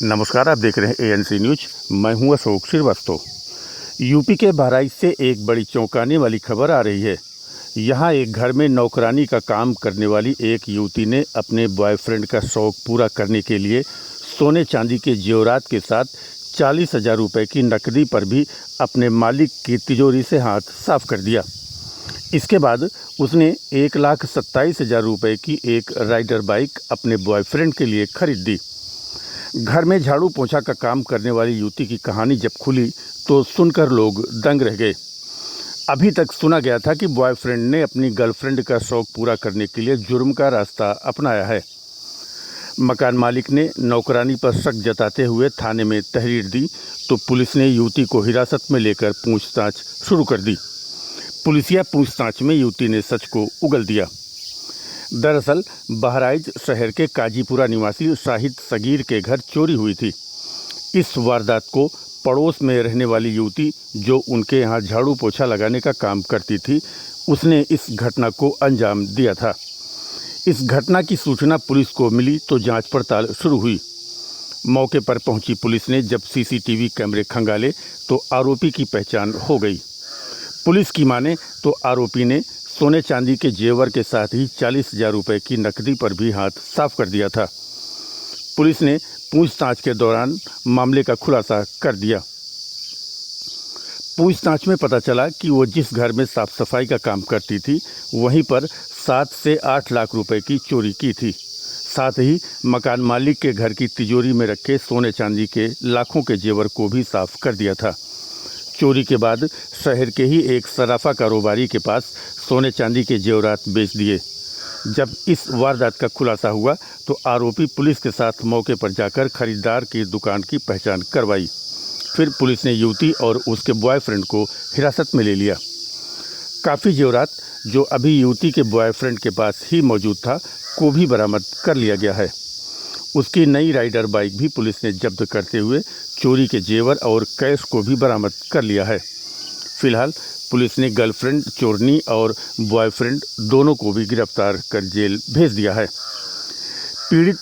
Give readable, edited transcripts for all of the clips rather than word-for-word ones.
नमस्कार, आप देख रहे हैं एएनसी न्यूज। मैं हूं अशोक श्रीवास्तव। यूपी के बहराइच से एक बड़ी चौंकाने वाली खबर आ रही है। यहां एक घर में नौकरानी का काम करने वाली एक युवती ने अपने बॉयफ्रेंड का शौक पूरा करने के लिए सोने चांदी के जेवरात के साथ 40,000 रुपये की नकदी पर भी अपने मालिक की तिजोरी से हाथ साफ कर दिया। इसके बाद उसने 1,27,000 रुपये की एक राइडर बाइक अपने बॉयफ्रेंड के लिए खरीद दी। घर में झाड़ू पोछा का काम करने वाली युवती की कहानी जब खुली तो सुनकर लोग दंग रह गए। अभी तक सुना गया था कि बॉयफ्रेंड ने अपनी गर्लफ्रेंड का शौक पूरा करने के लिए जुर्म का रास्ता अपनाया है। मकान मालिक ने नौकरानी पर शक जताते हुए थाने में तहरीर दी तो पुलिस ने युवती को हिरासत में लेकर पूछताछ शुरू कर दी। पुलिसिया पूछताछ में युवती ने सच को उगल दिया। दरअसल बहराइच शहर के काजीपुरा निवासी शाहिद सगीर के घर चोरी हुई थी। इस वारदात को पड़ोस में रहने वाली युवती, जो उनके यहाँ झाड़ू पोछा लगाने का काम करती थी, उसने इस घटना को अंजाम दिया था। इस घटना की सूचना पुलिस को मिली तो जांच पड़ताल शुरू हुई। मौके पर पहुंची पुलिस ने जब सीसीटीवी कैमरे खंगाले तो आरोपी की पहचान हो गई। पुलिस की माने तो आरोपी ने सोने चांदी के जेवर के साथ ही 40,000 रुपये की नकदी पर भी हाथ साफ कर दिया था। पुलिस ने पूछताछ के दौरान मामले का खुलासा कर दिया। पूछताछ में पता चला कि वो जिस घर में साफ सफाई का काम करती थी वहीं पर 7 से 8 लाख रुपए की चोरी की थी। साथ ही मकान मालिक के घर की तिजोरी में रखे सोने चांदी के लाखों के जेवर को भी साफ कर दिया था। चोरी के बाद शहर के ही एक सराफा कारोबारी के पास सोने चांदी के जेवरात बेच दिए। जब इस वारदात का खुलासा हुआ तो आरोपी पुलिस के साथ मौके पर जाकर खरीदार की दुकान की पहचान करवाई। फिर पुलिस ने युवती और उसके बॉयफ्रेंड को हिरासत में ले लिया। काफ़ी जेवरात जो अभी युवती के बॉयफ्रेंड के पास ही मौजूद था को भी बरामद कर लिया गया है। उसकी नई राइडर बाइक भी पुलिस ने जब्त करते हुए चोरी के जेवर और कैश को भी बरामद कर लिया है। फिलहाल पुलिस ने गर्लफ्रेंड चोरनी और बॉयफ्रेंड दोनों को भी गिरफ्तार कर जेल भेज दिया है। पीड़ित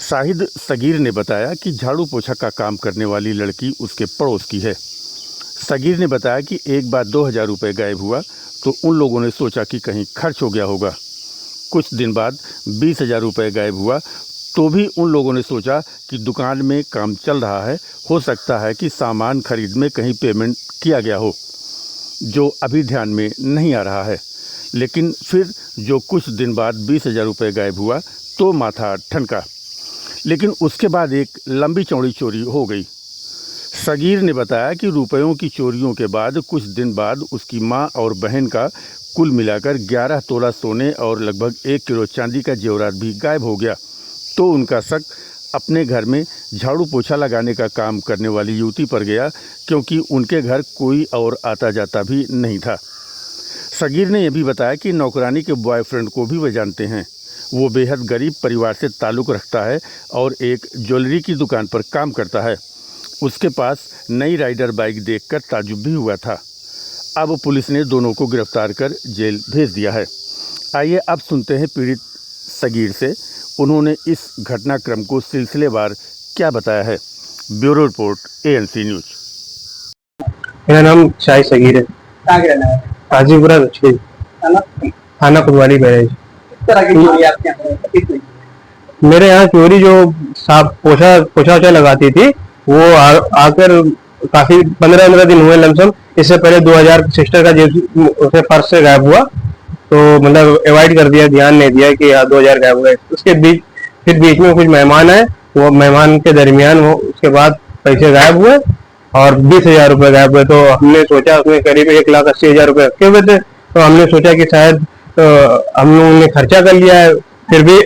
शाहिद सगीर ने बताया कि झाड़ू पोछा का काम करने वाली लड़की उसके पड़ोस की है। सगीर ने बताया कि एक बार 2,000 रुपये गायब हुआ तो उन लोगों ने सोचा कि कहीं खर्च हो गया होगा। कुछ दिन बाद 20,000 रुपये गायब हुआ तो भी उन लोगों ने सोचा कि दुकान में काम चल रहा है, हो सकता है कि सामान खरीद में कहीं पेमेंट किया गया हो, जो अभी ध्यान में नहीं आ रहा है। लेकिन फिर जो कुछ दिन बाद 20,000 रुपये गायब हुआ तो माथा ठनका। लेकिन उसके बाद एक लंबी चौड़ी चोरी हो गई। सगीर ने बताया कि रुपयों की चोरियों के बाद कुछ दिन बाद उसकी मां और बहन का कुल मिलाकर 11 तोला सोने और लगभग 1 किलो चांदी का जेवरात भी गायब हो गया। तो उनका शक अपने घर में झाड़ू पोछा लगाने का काम करने वाली युवती पर गया, क्योंकि उनके घर कोई और आता जाता भी नहीं था। सगीर ने यह भी बताया कि नौकरानी के बॉयफ्रेंड को भी वह जानते हैं। वो बेहद गरीब परिवार से ताल्लुक़ रखता है और एक ज्वेलरी की दुकान पर काम करता है। उसके पास नई राइडर बाइक देखकर ताज्जुब भी हुआ था। अब पुलिस ने दोनों को गिरफ्तार कर जेल भेज दिया है। आइए अब सुनते हैं पीड़ित सगीर से, उन्होंने इस घटनाक्रम को सिलसिलेवार क्या बताया है। Bureau report ANC news. मेरा नाम शाहिद सगीर है। कहाँ के रहने वाले? काजीपुरा थाना कुदवाली बहराइच। किस तरह की चोरी आपके यहाँ हुई? मेरे यहाँ चोरी जो साफ पोछा लगाती थी वो आकर काफी 15 दिन हुए लमसम। इससे पहले 2,000 सिस्टर का जेब उसे पर्स से गायब हुआ तो मतलब अवॉइड कर दिया, ध्यान नहीं दिया कि 2,000 गायब हुए। उसके बीच में कुछ मेहमान आए, वो मेहमान के दरमियान वो उसके बाद पैसे गायब हुए और 20,000 रुपये गायब हुए। तो हमने सोचा उसमें करीब 1,80,000 रुपये रखे हुए थे, तो हमने सोचा कि शायद हम लोगों ने खर्चा कर लिया है। फिर भी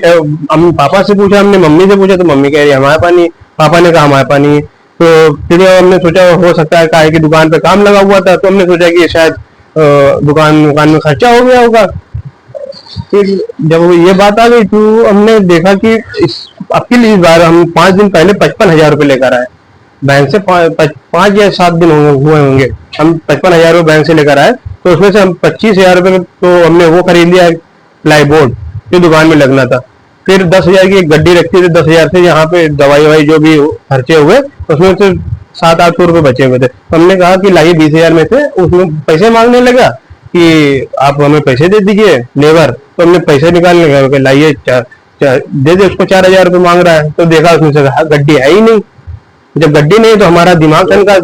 हम पापा से पूछा, हमने मम्मी से पूछा तो मम्मी कह रही है हमारे पास नहीं, पापा ने कहा हमारे पास नहीं। तो फिर हमने सोचा हो सकता है काहे की दुकान पे काम लगा हुआ था, तो हमने सोचा कि शायद दुकान में खर्चा हो गया होगा। फिर जब ये बात आ गई तो हमने देखा कि आपके लिए इस बार हम 5 दिन पहले 55,000 रुपये लेकर आए बैंक से। 5 या 7 दिन हुए होंगे, हम 55,000 रुपये बैंक से लेकर आए। तो उसमें से हम 25,000 रुपये तो हमने वो खरीद लिया प्लाई बोर्ड जो दुकान में लगना था। फिर 10,000 की एक गड्डी रखी थी, 10,000 से यहाँ पे दवाई ववाई जो भी खर्चे हुए उसमें से 700-800 रुपए बचे हुए थे। तो हमने कहा कि लाइए 20,000 में से, उसमें पैसे मांगने लगा कि आप हमें पैसे दे दीजिए लेबर। तो हमने पैसे निकालने लगा, लाइए दे दे, उसको 4,000 रुपये मांग रहा है। तो देखा उसमें से गड्डी है ही नहीं। जब गड्डी नहीं तो हमारा दिमाग का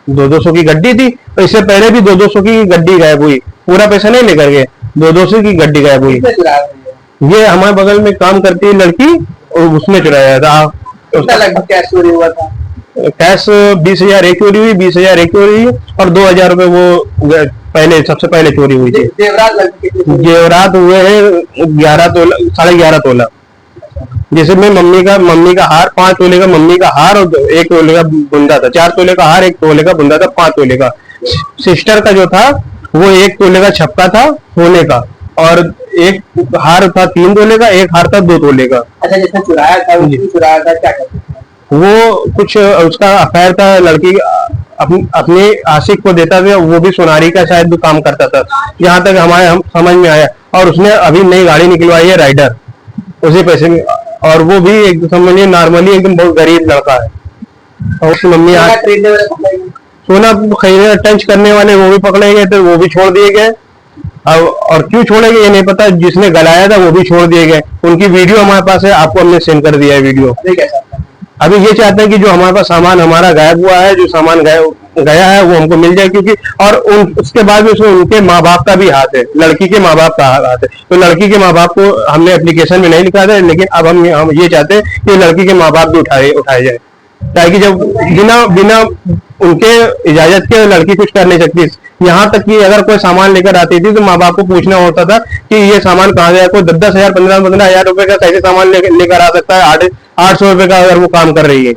200 की गड्डी थी, तो इससे पहले भी 200 की गड्डी गायब हुई, पूरा पैसा नहीं लेकर गए, 200 की गड्डी गायब हुई। किसने चुराया था ये? ये हमारे बगल में काम करती है लड़की, और उसने चुराया था। कितना लगभग कैश चोरी हुआ था? कैश 20,000 एक चोरी हुई, 20,000 एक चोरी हुई, और 2,000 रुपए वो पहले सबसे पहले चोरी हुई थी। जेवरात लगभग कितने चोरी हुए? जेवरात हुए हैं 11 तोला, 11.5 तोला। जैसे में मम्मी का हार 5 तोले का, मम्मी का हार और 1 तोले का बुंदा था, 4 तोले का हार, 1 तोले का बुंदा था, 5 तोले का। सिस्टर का जो था वो 1 तोले का छपका था सोने का, और एक हार था 3 तोले का, एक हार था 2 तोले का। अच्छा, जिसने चुराया था वो क्यों चुराया था, क्या करते थे? वो कुछ उसका अफेयर था, लड़की अपने आशिक को देता था, वो भी सोनारी का शायद भी काम करता था, यहाँ तक हम समझ में आया। और उसने अभी नई गाड़ी निकलवाई है राइडर, उसी पैसे में, और वो भी एक समझिए नॉर्मली एकदम बहुत गरीब लड़का है। और उसकी मम्मी सोना आज खरीदने वाले पकड़े गए? सोना खरीदने टच करने वाले वो भी पकड़े गए थे, वो भी छोड़ दिए गए। अब और क्यों छोड़े गए ये नहीं पता, जिसने गलाया था वो भी छोड़ दिए गए। उनकी वीडियो हमारे पास है, आपको हमने सेंड कर दिया है वीडियो। अभी कैसा था? अभी ये चाहते हैं कि जो हमारे पास सामान हमारा गायब हुआ है, जो सामान गया है वो हमको मिल जाए, क्योंकि और उसके बाद में उसमें उनके माँ बाप का भी हाथ है, लड़की के माँ बाप का हाथ है। तो लड़की के माँ बाप को हमने एप्लीकेशन में नहीं लिखा था, लेकिन अब हम ये चाहते हैं कि लड़की के माँ बाप भी उठाए जाए, ताकि जब बिना उनके इजाजत के लड़की कुछ कर नहीं सकती। यहाँ तक कि अगर कोई सामान लेकर आती थी तो माँ बाप को पूछना होता था कि ये सामान कहाँ गया। कोई 10,000 15,000 रुपए का कैसे सामान लेकर आ सकता है 800 रुपए का, अगर वो काम कर रही है।